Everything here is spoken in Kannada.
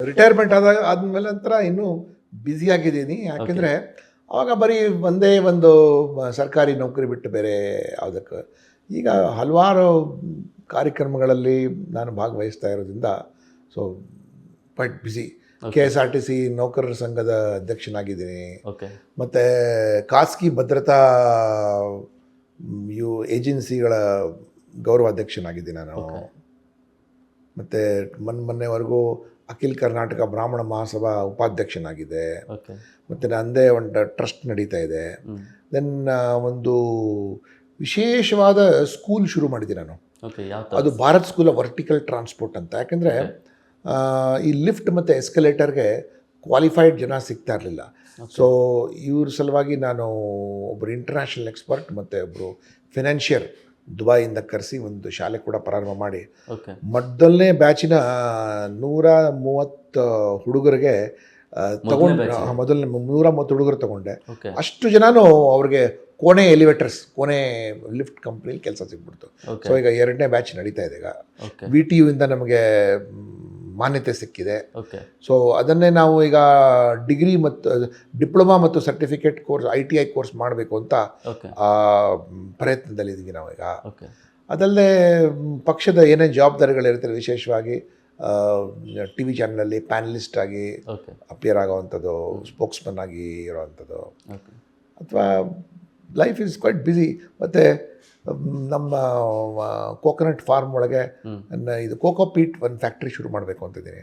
ರಿಟೈರ್ಮೆಂಟ್ ಆದಮೇಲೆ ನಂತರ ಇನ್ನೂ ಬ್ಯುಸಿಯಾಗಿದ್ದೀನಿ. ಯಾಕೆಂದರೆ ಆವಾಗ ಬರೀ ಒಂದೇ ಒಂದು ಸರ್ಕಾರಿ ನೌಕರಿ ಬಿಟ್ಟು ಬೇರೆ ಯಾವುದಕ್ಕೆ ಈಗ ಹಲವಾರು ಕಾರ್ಯಕ್ರಮಗಳಲ್ಲಿ ನಾನು ಭಾಗವಹಿಸ್ತಾ ಇರೋದ್ರಿಂದ ಸೊ ಕ್ವೈಟ್ ಬ್ಯುಸಿ. KSRTC ನೌಕರರ ಸಂಘದ ಅಧ್ಯಕ್ಷನಾಗಿದ್ದೀನಿ. ಮತ್ತು ಖಾಸಗಿ ಭದ್ರತಾ ಏಜೆನ್ಸಿಗಳ ಗೌರವ ಅಧ್ಯಕ್ಷನಾಗಿದ್ದೀನಿ ನಾನು. ಮತ್ತು ಮೊನ್ನೆವರೆಗೂ ಅಖಿಲ ಕರ್ನಾಟಕ ಬ್ರಾಹ್ಮಣ ಮಹಾಸಭಾ ಉಪಾಧ್ಯಕ್ಷನಾಗಿದೆ. ಮತ್ತು ನನ್ನದೇ ಒಂದು ಟ್ರಸ್ಟ್ ನಡೀತಾ ಇದೆ. ದೆನ್ ಒಂದು ವಿಶೇಷವಾದ ಸ್ಕೂಲ್ ಶುರು ಮಾಡಿದ್ದೀನಿ ನಾನು. ಅದು Bharat school of vertical transport ಅಂತ. ಯಾಕೆಂದರೆ ಈ ಲಿಫ್ಟ್ ಮತ್ತು ಎಸ್ಕಲೇಟರ್ಗೆ ಕ್ವಾಲಿಫೈಡ್ ಜನ ಸಿಗ್ತಾ ಇರಲಿಲ್ಲ. ಸೊ ಇವ್ರ ಸಲುವಾಗಿ ನಾನು ಒಬ್ಬರು ಇಂಟರ್ನ್ಯಾಷನಲ್ ಎಕ್ಸ್ಪರ್ಟ್ ಮತ್ತು ಒಬ್ಬರು ಫಿನಾನ್ಷಿಯರ್ ದುಬೈಯಿಂದ ಕರೆಸಿ ಒಂದು ಶಾಲೆ ಕೂಡ ಪ್ರಾರಂಭ ಮಾಡಿ ಮೊದಲನೇ ಬ್ಯಾಚಿನ 130 ಹುಡುಗರಿಗೆ ತಗೊಂಡು ಮೊದಲನೇ 130 ಹುಡುಗರು ತಗೊಂಡೆ. ಅಷ್ಟು ಜನನೂ ಅವ್ರಿಗೆ ಕೋಣೆ ಎಲಿವೇಟರ್ಸ್ ಕೋಣೆ ಲಿಫ್ಟ್ ಕಂಪ್ನಿಲಿ ಕೆಲಸ ಸಿಗ್ಬಿಡ್ತು. ಸೊ ಈಗ 2ನೇ ಬ್ಯಾಚ್ ನಡೀತಾ ಇದೆ. ಈಗ VTU ಇಂದ ನಮಗೆ ಮಾನ್ಯತೆ ಸಿಕ್ಕಿದೆ. ಸೊ ಅದನ್ನೇ ನಾವು ಈಗ ಡಿಗ್ರಿ ಮತ್ತು ಡಿಪ್ಲೊಮಾ ಮತ್ತು ಸರ್ಟಿಫಿಕೇಟ್ ಕೋರ್ಸ್ ITI ಕೋರ್ಸ್ ಮಾಡಬೇಕು ಅಂತ ಪ್ರಯತ್ನದಲ್ಲಿದ್ದೀವಿ ನಾವು ಈಗ. ಅದಲ್ಲದೆ ಪಕ್ಷದ ಏನೇನು ಜವಾಬ್ದಾರಿಗಳಿರ್ತಾರೆ, ವಿಶೇಷವಾಗಿ TV ಚಾನಲಲ್ಲಿ ಪ್ಯಾನಲಿಸ್ಟ್ ಆಗಿ ಅಪಿಯರ್ ಆಗೋವಂಥದ್ದು, ಸ್ಪೋಕ್ಸ್ಮನ್ ಆಗಿ ಇರೋವಂಥದ್ದು, ಅಥವಾ ಲೈಫ್ ಈಸ್ ಕ್ವೈಟ್ ಬ್ಯುಸಿ. ಮತ್ತು ನಮ್ಮ ಕೋಕೋನಟ್ ಫಾರ್ಮ್ ಒಳಗೆ ಇದು ಕೋಕೋ ಪೀಟ್ ಒಂದು ಫ್ಯಾಕ್ಟ್ರಿ ಶುರು ಮಾಡಬೇಕು ಅಂತಿದ್ದೀನಿ.